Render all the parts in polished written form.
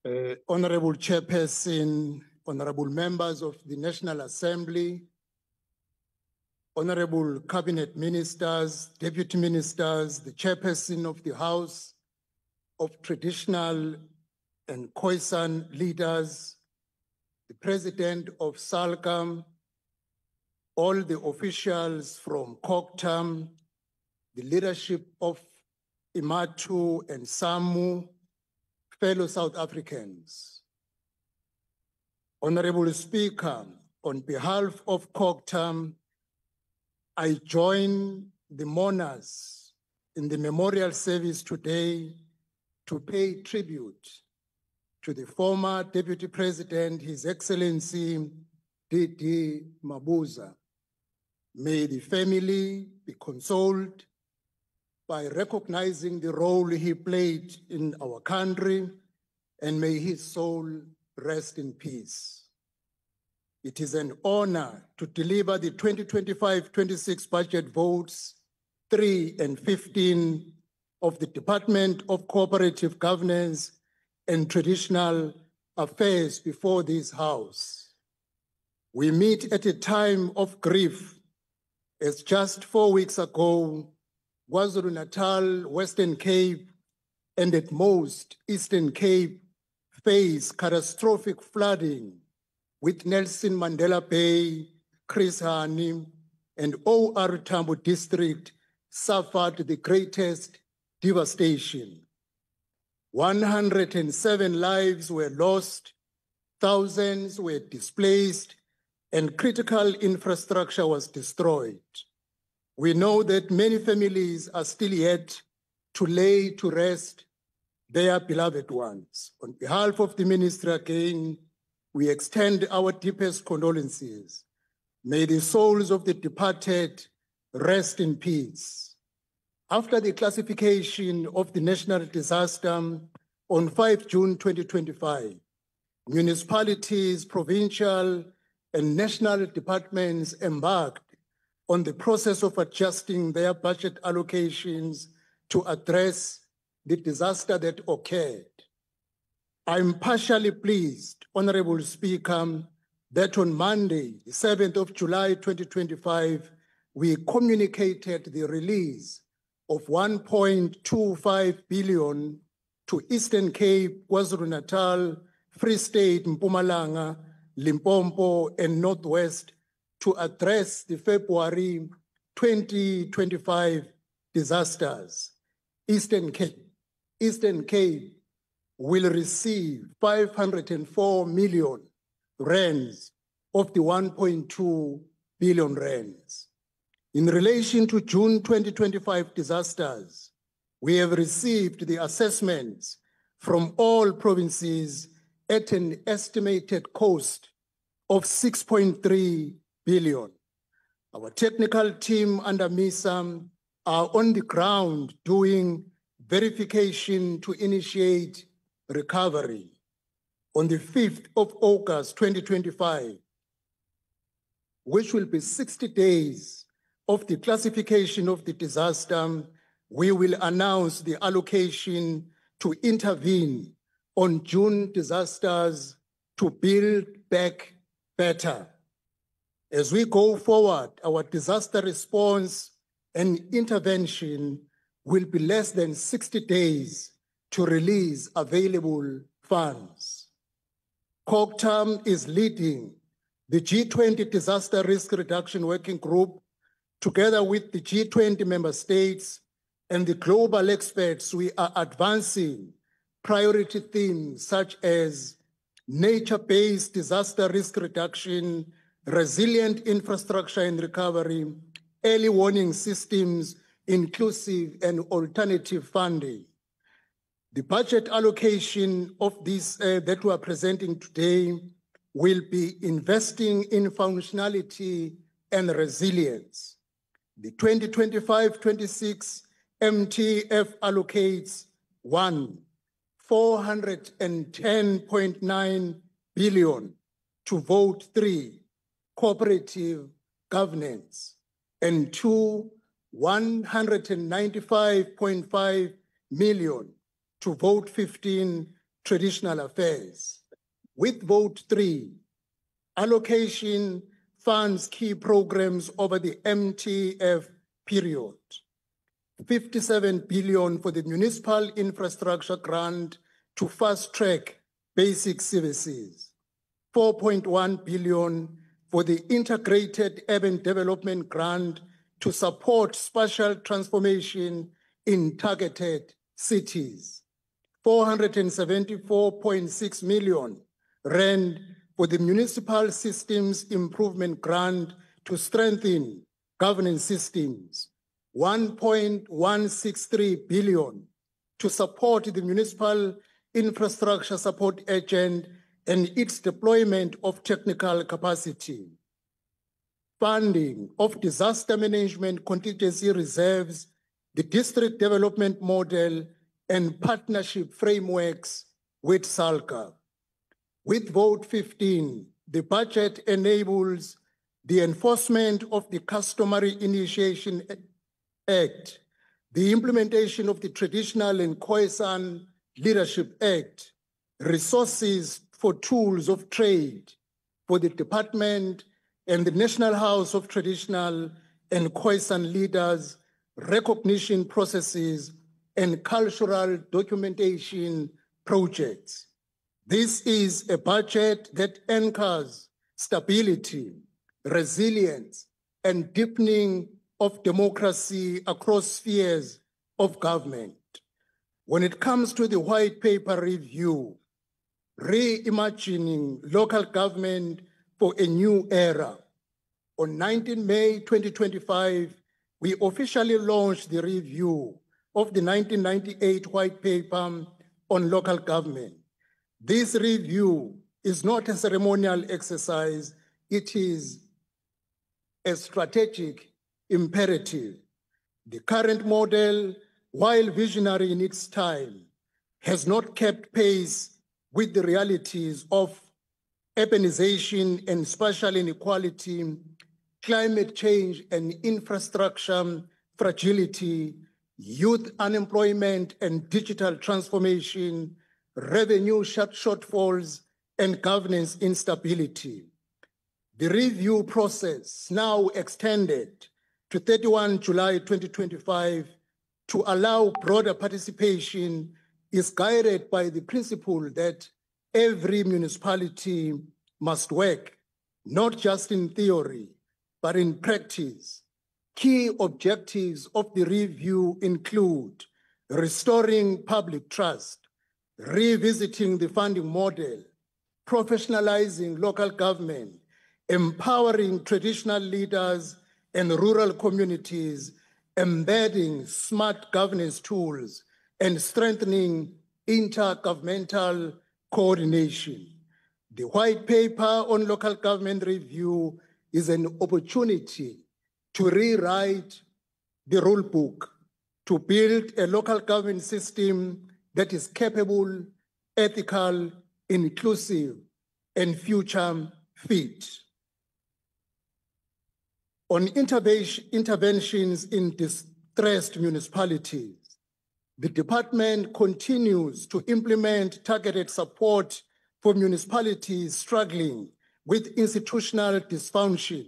Honorable Chairperson, honorable members of the National Assembly, honorable cabinet ministers, deputy ministers, the chairperson of the House of Traditional and Khoisan leaders, the president of SALCAM, all the officials from COGTAM, the leadership of IMATU and SAMU, fellow South Africans. Honorable Speaker, on behalf of COGTAM, I join the mourners in the memorial service today to pay tribute to the former Deputy President, His Excellency D.D. Mabuza. May the family be consoled by recognizing the role he played in our country, and may his soul rest in peace. It is an honor to deliver the 2025-26 budget votes 3 and 15 of the Department of Cooperative Governance and Traditional Affairs before this House. We meet at a time of grief, as just 4 weeks ago, KwaZulu-Natal, Western Cape, and at most Eastern Cape face catastrophic flooding, with Nelson Mandela Bay, Chris Hani, and OR Tambo District suffered the greatest devastation. 107 lives were lost, thousands were displaced, and critical infrastructure was destroyed. We know that many families are still yet to lay to rest their beloved ones. On behalf of the ministry again, we extend our deepest condolences. May the souls of the departed rest in peace. After the classification of the national disaster on 5 June 2025, municipalities, provincial, and national departments embarked on the process of adjusting their budget allocations to address the disaster that occurred. I'm partially pleased, Honorable Speaker, that on Monday, the 7th of July 2025, we communicated the release of 1.25 billion to Eastern Cape, KwaZulu-Natal, Free State, Mpumalanga, Limpopo, and Northwest to address the February 2025 disasters. Eastern Cape will receive 504 million rands of the 1.2 billion rands. In relation to June 2025 disasters, we have received the assessments from all provinces at an estimated cost of 6.3 billion. Our technical team under MISA are on the ground doing verification to initiate recovery. On the 5th of August 2025, which will be 60 days of the classification of the disaster, we will announce the allocation to intervene on June disasters to build back better. As we go forward, our disaster response and intervention will be less than 60 days to release available funds. COGTAM is leading the G20 Disaster Risk Reduction Working Group. Together with the G20 member states and the global experts, we are advancing priority themes such as nature-based disaster risk reduction, resilient infrastructure and recovery, early warning systems, inclusive and alternative funding. The budget allocation of this that we are presenting today will be investing in functionality and resilience. The 2025-26 MTF allocates 410.9 billion to vote 3, cooperative governance, and 195.5 million to vote 15, Traditional Affairs. With vote 3, allocation funds key programs over the MTF period. 57 billion for the municipal infrastructure grant to fast-track basic services. 4.1 billion for the integrated urban development grant to support spatial transformation in targeted cities. 474.6 million rand for the municipal systems improvement grant to strengthen governance systems. 1.163 billion to support the municipal infrastructure support agent and its deployment of technical capacity. Funding of disaster management contingency reserves, the district development model, and partnership frameworks with SALCA. With vote 15, the budget enables the enforcement of the Customary Initiation Act, the implementation of the Traditional and Khoisan Leadership Act, resources for tools of trade for the department and the National House of Traditional and Khoisan Leaders, recognition processes, and cultural documentation projects. This is a budget that anchors stability, resilience, and deepening of democracy across spheres of government. When it comes to the white paper review, reimagining local government for a new era, on 19 May 2025, we officially launched the review of the 1998 white paper on local government. This review is not a ceremonial exercise, it is a strategic imperative. The current model, while visionary in its time, has not kept pace with the realities of urbanization and spatial inequality, climate change and infrastructure fragility, youth unemployment and digital transformation, revenue shortfalls, and governance instability. The review process, now extended to 31 July 2025, to allow broader participation, is guided by the principle that every municipality must work, not just in theory, but in practice. Key objectives of the review include restoring public trust, revisiting the funding model, professionalizing local government, empowering traditional leaders and rural communities, embedding smart governance tools, and strengthening intergovernmental coordination. The white paper on local government review is an opportunity to rewrite the rule book, to build a local government system that is capable, ethical, inclusive, and future fit. On interventions in distressed municipalities, the department continues to implement targeted support for municipalities struggling with institutional dysfunction,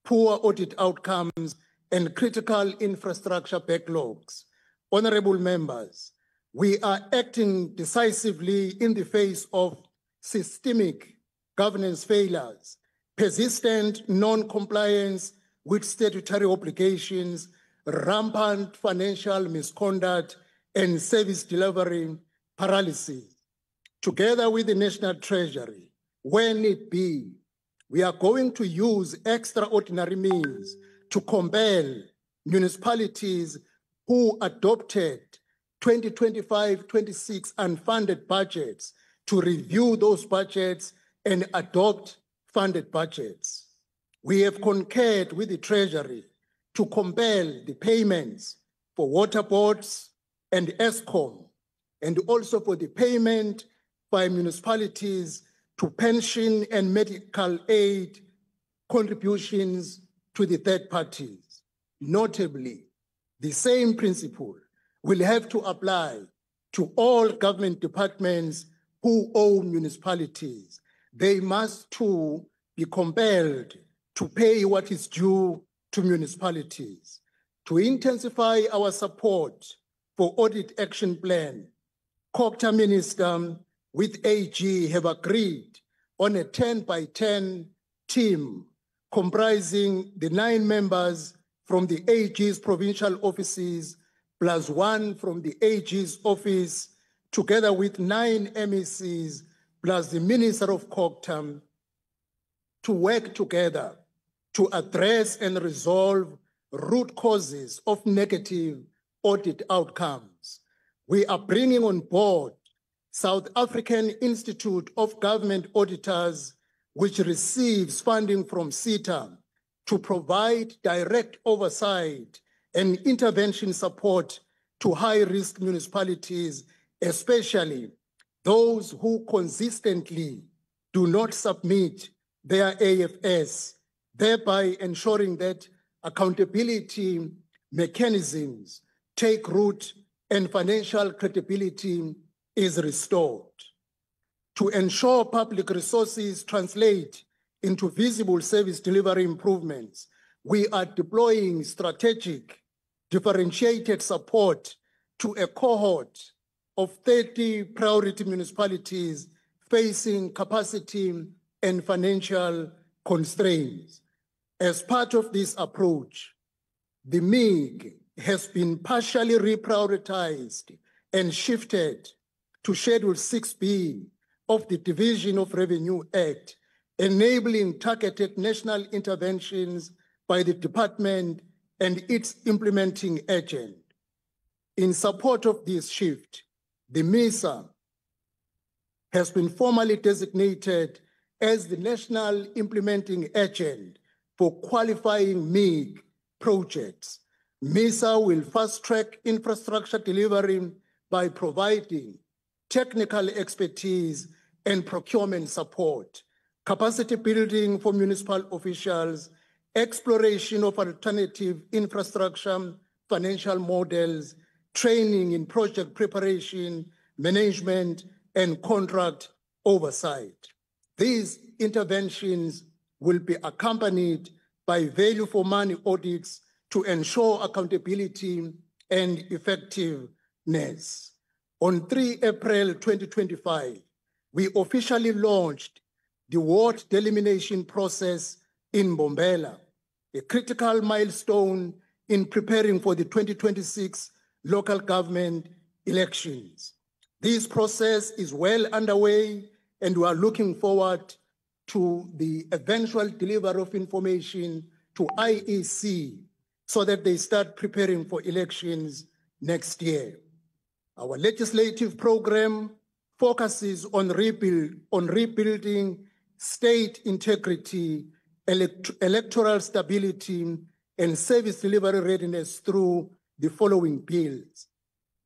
poor audit outcomes, and critical infrastructure backlogs. Honorable members, we are acting decisively in the face of systemic governance failures, persistent non-compliance with statutory obligations, rampant financial misconduct, and service delivery paralysis. Together with the National Treasury, when it be, we are going to use extraordinary means to compel municipalities who adopted 2025-26 unfunded budgets to review those budgets and adopt funded budgets. We have concurred with the Treasury to compel the payments for water boards and ESCOM, and also for the payment by municipalities to pension and medical aid contributions to the third parties. Notably, the same principle will have to apply to all government departments who own municipalities, they must too be compelled to pay what is due to municipalities. To intensify our support for Audit Action Plan, COGTA Minister with AG have agreed on a 10-by-10 team comprising the 9 members from the AG's provincial offices plus 1 from the AG's office, together with 9 MECs plus the Minister of COGTA, to work together to address and resolve root causes of negative audit outcomes. We are bringing on board South African Institute of Government Auditors, which receives funding from SETA, to provide direct oversight and intervention support to high-risk municipalities, especially those who consistently do not submit their AFS, thereby ensuring that accountability mechanisms take root and financial credibility is restored. To ensure public resources translate into visible service delivery improvements, we are deploying strategic, differentiated support to a cohort of 30 priority municipalities facing capacity and financial constraints. As part of this approach, the MIG has been partially reprioritized and shifted to Schedule 6B of the Division of Revenue Act, enabling targeted national interventions by the department and its implementing agent. In support of this shift, the MISA has been formally designated as the national implementing agent for qualifying MIG projects. MISA will fast-track infrastructure delivery by providing technical expertise and procurement support, capacity building for municipal officials, exploration of alternative infrastructure, financial models, training in project preparation, management, and contract oversight. These interventions will be accompanied by value for money audits to ensure accountability and effectiveness. On 3 April 2025, we officially launched the ward delimitation process in Mbombela, a critical milestone in preparing for the 2026 local government elections. This process is well underway, and we are looking forward to the eventual delivery of information to IEC so that they start preparing for elections next year. Our legislative program focuses on rebuilding state integrity, electoral stability, and service delivery readiness through the following bills: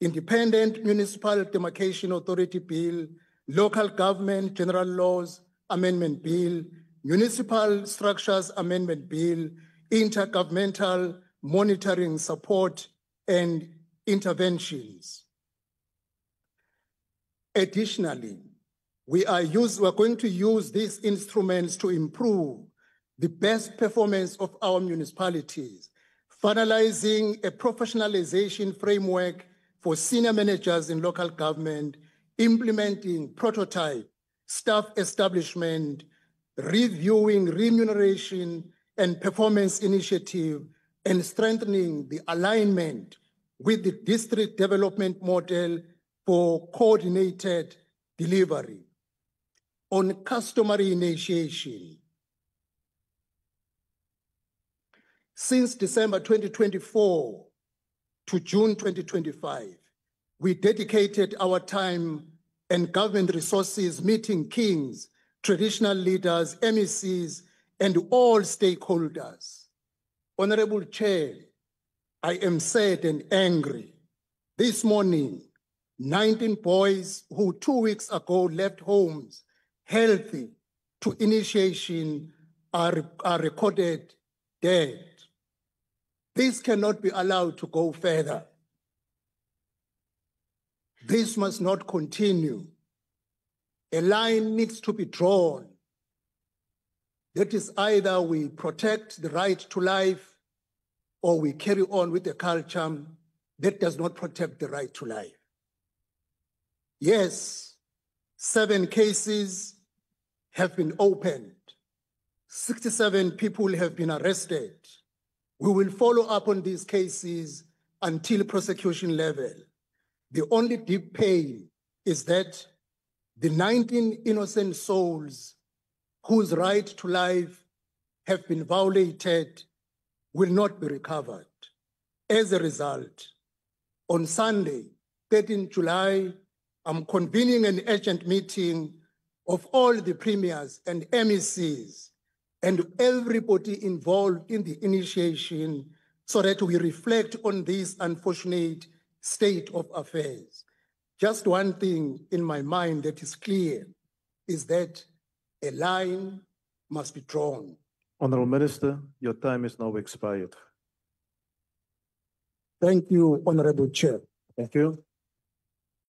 Independent Municipal Demarcation Authority Bill, Local Government General Laws Amendment Bill, Municipal Structures Amendment Bill, Intergovernmental Monitoring Support and Interventions. Additionally, we are going to use these instruments to improve the best performance of our municipalities, finalizing a professionalization framework for senior managers in local government, implementing prototype staff establishment, reviewing remuneration and performance initiative, and strengthening the alignment with the district development model for coordinated delivery. On customary initiation, since December 2024 to June 2025, we dedicated our time and government resources meeting kings, traditional leaders, MECs, and all stakeholders. Honorable Chair, I am sad and angry. This morning, 19 boys who 2 weeks ago left homes healthy to initiation are recorded dead. This cannot be allowed to go further. This must not continue. a line needs to be drawn. That is either we protect the right to life or we carry on with a culture that does not protect the right to life. Yes, 7 cases have been opened. 67 people have been arrested. We will follow up on these cases until prosecution level. The only deep pain is that the 19 innocent souls whose right to life have been violated will not be recovered. As a result, on Sunday, 13 July, I'm convening an urgent meeting of all the premiers and MECs and everybody involved in the initiation so that we reflect on this unfortunate state of affairs. Just one thing in my mind that is clear is that a line must be drawn. Honorable Minister, your time is now expired. Thank you, Honorable Chair. Thank you.